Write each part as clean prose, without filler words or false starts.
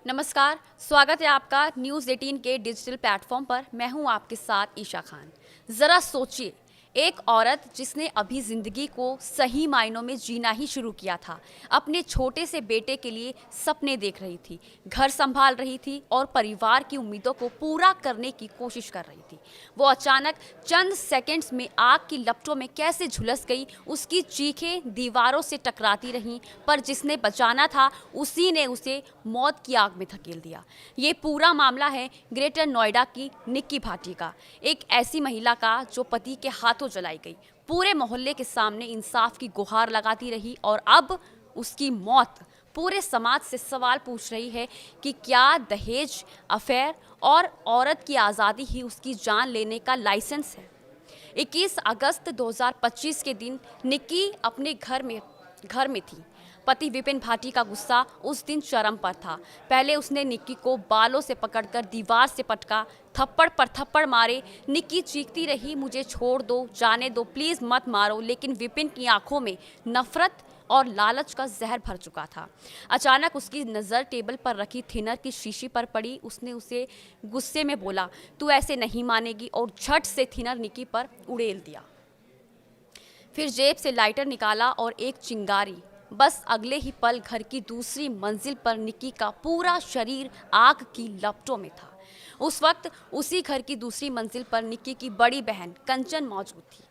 नमस्कार, स्वागत है आपका न्यूज़ 18 के डिजिटल प्लेटफॉर्म पर। मैं हूं आपके साथ ईशा खान। ज़रा सोचिए, एक औरत जिसने अभी ज़िंदगी को सही मायनों में जीना ही शुरू किया था, अपने छोटे से बेटे के लिए सपने देख रही थी, घर संभाल रही थी और परिवार की उम्मीदों को पूरा करने की कोशिश कर रही थी। वो अचानक चंद सेकंड्स में आग की लपटों में कैसे झुलस गई। उसकी चीखें दीवारों से टकराती रहीं, पर जिसने बचाना था उसी ने उसे मौत की आग में धकेल दिया। ये पूरा मामला है ग्रेटर नोएडा की निक्की भाटी का, एक ऐसी महिला का जो पति के हाथों जलाई गई, पूरे मोहल्ले के सामने इंसाफ की गुहार लगाती रही और अब उसकी मौत पूरे समाज से सवाल पूछ रही है कि क्या दहेज, अफेयर और औरत की आज़ादी ही उसकी जान लेने का लाइसेंस है। 21 अगस्त 2025 के दिन निक्की अपने घर में थी। पति विपिन भाटी का गुस्सा उस दिन चरम पर था। पहले उसने निक्की को बालों से पकड़कर दीवार से पटका, थप्पड़ पर थप्पड़ मारे। निक्की चीखती रही, मुझे छोड़ दो, जाने दो, प्लीज मत मारो। लेकिन विपिन की आंखों में नफरत और लालच का जहर भर चुका था। अचानक उसकी नज़र टेबल पर रखी थिनर की शीशी पर पड़ी। उसने उसे गुस्से में बोला, तू ऐसे नहीं मानेगी, और झट से थिनर निक्की पर उड़ेल दिया। फिर जेब से लाइटर निकाला और एक चिंगारी। बस अगले ही पल घर की दूसरी मंजिल पर निक्की का पूरा शरीर आग की लपटों में था। उस वक्त उसी घर की दूसरी मंजिल पर निक्की की बड़ी बहन कंचन मौजूद थी।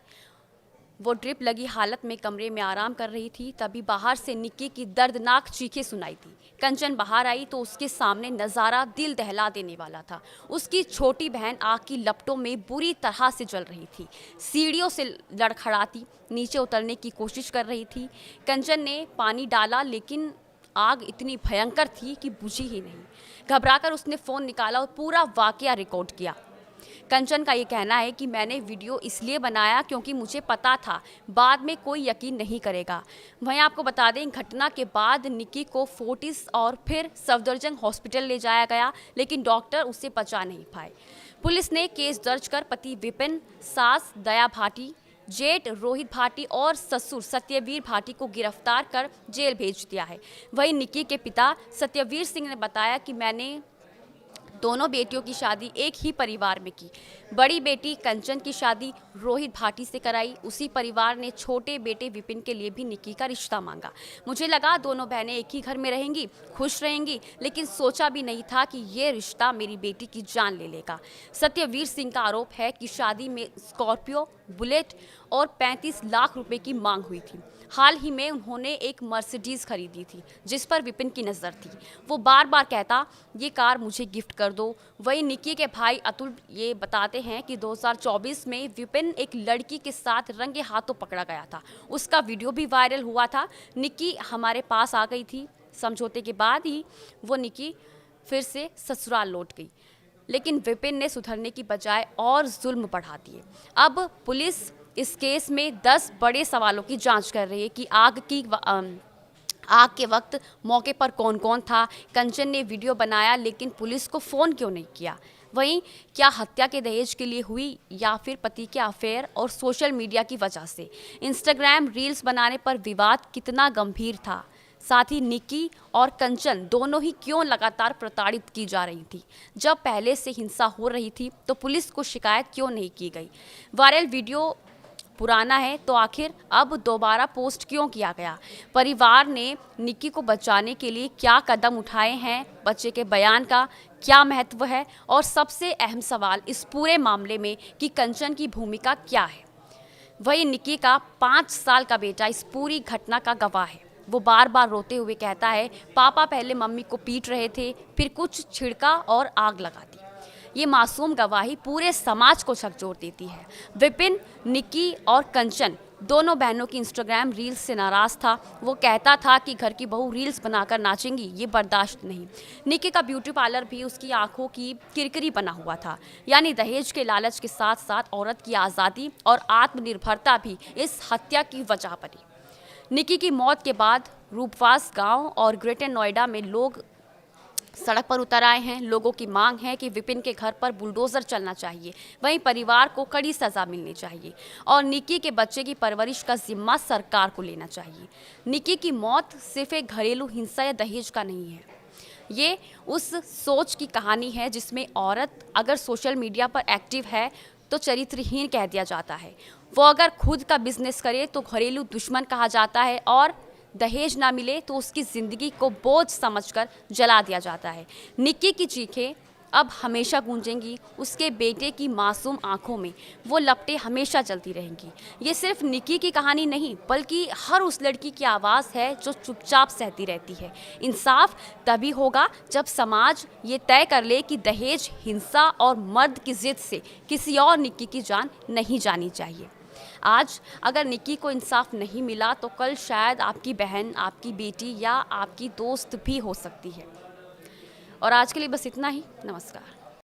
वो ड्रिप लगी हालत में कमरे में आराम कर रही थी। तभी बाहर से निक्की की दर्दनाक चीखें सुनाई थी। कंचन बाहर आई तो उसके सामने नज़ारा दिल दहला देने वाला था। उसकी छोटी बहन आग की लपटों में बुरी तरह से जल रही थी, सीढ़ियों से लड़खड़ाती नीचे उतरने की कोशिश कर रही थी। कंचन ने पानी डाला, लेकिन आग इतनी भयंकर थी कि बुझी ही नहीं। घबराकर उसने फ़ोन निकाला और पूरा वाकया रिकॉर्ड किया। कंचन का ये कहना है कि मैंने वीडियो इसलिए बनाया क्योंकि मुझे पता था बाद में कोई यकीन नहीं करेगा। वहीं आपको बता दें, घटना के बाद निक्की को फोर्टिस और फिर सफदरजंग हॉस्पिटल ले जाया गया, लेकिन डॉक्टर उसे बचा नहीं पाए। पुलिस ने केस दर्ज कर पति विपिन, सास दया भाटी, जेठ रोहित भाटी और ससुर सत्यवीर भाटी को गिरफ्तार कर जेल भेज दिया है। वहीं निक्की के पिता सत्यवीर सिंह ने बताया कि मैंने दोनों बेटियों की शादी एक ही परिवार में की। बड़ी बेटी कंचन की शादी रोहित भाटी से कराई। उसी परिवार ने छोटे बेटे विपिन के लिए भी निक्की का रिश्ता मांगा। मुझे लगा दोनों बहनें एक ही घर में रहेंगी, खुश रहेंगी, लेकिन सोचा भी नहीं था कि ये रिश्ता मेरी बेटी की जान ले लेगा। सत्यवीर सिंह का आरोप है कि शादी में स्कॉर्पियो, बुलेट और 35 लाख रुपए की मांग हुई थी। हाल ही में उन्होंने एक मर्सिडीज खरीदी थी जिस पर विपिन की नज़र थी। वो बार बार कहता, ये कार मुझे गिफ्ट कर दो। वहीं निक्की के भाई अतुल ये बताते हैं कि 2024 में विपिन एक लड़की के साथ रंगे हाथों पकड़ा गया था। उसका वीडियो भी वायरल हुआ था। निक्की हमारे पास आ गई थी। समझौते के बाद ही वो निक्की फिर से ससुराल लौट गई, लेकिन विपिन ने सुधरने की बजाय और जुल्म बढ़ा दिए। अब पुलिस इस केस में 10 बड़े सवालों की जांच कर रही है कि आग के वक्त मौके पर कौन कौन था। कंचन ने वीडियो बनाया, लेकिन पुलिस को फ़ोन क्यों नहीं किया। वहीं क्या हत्या के दहेज के लिए हुई या फिर पति के अफेयर और सोशल मीडिया की वजह से। इंस्टाग्राम रील्स बनाने पर विवाद कितना गंभीर था। साथ ही निक्की और कंचन दोनों ही क्यों लगातार प्रताड़ित की जा रही थी। जब पहले से हिंसा हो रही थी तो पुलिस को शिकायत क्यों नहीं की गई। वायरल वीडियो पुराना है तो आखिर अब दोबारा पोस्ट क्यों किया गया। परिवार ने निक्की को बचाने के लिए क्या कदम उठाए हैं, बच्चे के बयान का क्या महत्व है, और सबसे अहम सवाल इस पूरे मामले में कि कंचन की भूमिका क्या है। वही निक्की का 5 साल का बेटा इस पूरी घटना का गवाह है। वो बार बार रोते हुए कहता है, पापा पहले मम्मी को पीट रहे थे, फिर कुछ छिड़का और आग लगा दी। ये मासूम गवाही पूरे समाज को झकझोर देती है। विपिन, निक्की और कंचन दोनों बहनों की इंस्टाग्राम रील्स से नाराज था। वो कहता था कि घर की बहू रील्स बनाकर नाचेंगी, ये बर्दाश्त नहीं। निक्की का ब्यूटी पार्लर भी उसकी आंखों की किरकिरी बना हुआ था। यानी दहेज के लालच के साथ साथ औरत की आज़ादी और आत्मनिर्भरता भी इस हत्या की वजह बनी। निक्की की मौत के बाद रूपवास गांव और ग्रेटर नोएडा में लोग सड़क पर उतर आए हैं। लोगों की मांग है कि विपिन के घर पर बुलडोजर चलना चाहिए। वहीं परिवार को कड़ी सजा मिलनी चाहिए और निक्की के बच्चे की परवरिश का जिम्मा सरकार को लेना चाहिए। निक्की की मौत सिर्फ एक घरेलू हिंसा या दहेज का नहीं है, ये उस सोच की कहानी है जिसमें औरत अगर सोशल मीडिया पर एक्टिव है तो चरित्रहीन कह दिया जाता है, वो अगर खुद का बिजनेस करे तो घरेलू दुश्मन कहा जाता है, और दहेज ना मिले तो उसकी ज़िंदगी को बोझ समझकर जला दिया जाता है। निक्की की चीखें अब हमेशा गूंजेंगी, उसके बेटे की मासूम आंखों में वो लपटें हमेशा चलती रहेंगी। ये सिर्फ निक्की की कहानी नहीं बल्कि हर उस लड़की की आवाज़ है जो चुपचाप सहती रहती है। इंसाफ तभी होगा जब समाज ये तय कर ले कि दहेज, हिंसा और मर्द की जिद से किसी और निक्की की जान नहीं जानी चाहिए। आज अगर निक्की को इंसाफ नहीं मिला तो कल शायद आपकी बहन, आपकी बेटी या आपकी दोस्त भी हो सकती है। और आज के लिए बस इतना ही। नमस्कार।